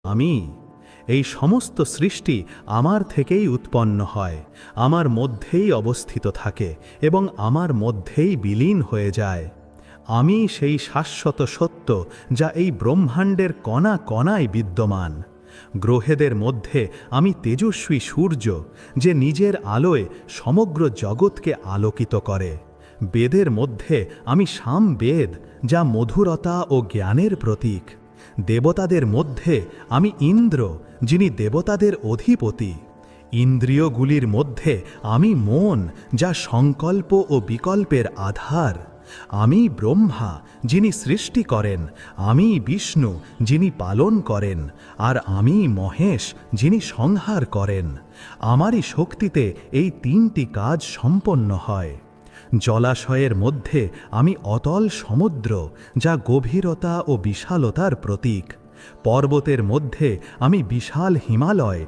আমি। এই সমস্ত সৃষ্টি আমার থেকেই উৎপন্ন হয়, আমার মধ্যেই অবস্থিত থাকে এবং আমার মধ্যেই বিলীন হয়ে যায়। আমি সেই শাশ্বত সত্য যা এই ব্রহ্মাণ্ডের কণা কণায় বিদ্যমান। গ্রহেদের মধ্যে আমি তেজস্বী সূর্য, যে নিজের আলোয় সমগ্র জগৎকে আলোকিত করে। বেদের মধ্যে আমি সামবেদ, যা মধুরতা ও জ্ঞানের প্রতীক। দেবতাদের মধ্যে আমি ইন্দ্র, যিনি দেবতাদের অধিপতি। ইন্দ্রিয়গুলির মধ্যে আমি মন, যা সংকল্প ও বিকল্পের আধার। আমি ব্রহ্মা, যিনি সৃষ্টি করেন। আমি বিষ্ণু, যিনি পালন করেন। আর আমি মহেশ, যিনি সংহার করেন। আমারই শক্তিতে এই তিনটি কাজ সম্পন্ন হয়। জলাশয়ের মধ্যে আমি অতল সমুদ্র, যা গভীরতা ও বিশালতার প্রতীক। পর্বতের মধ্যে আমি বিশাল হিমালয়,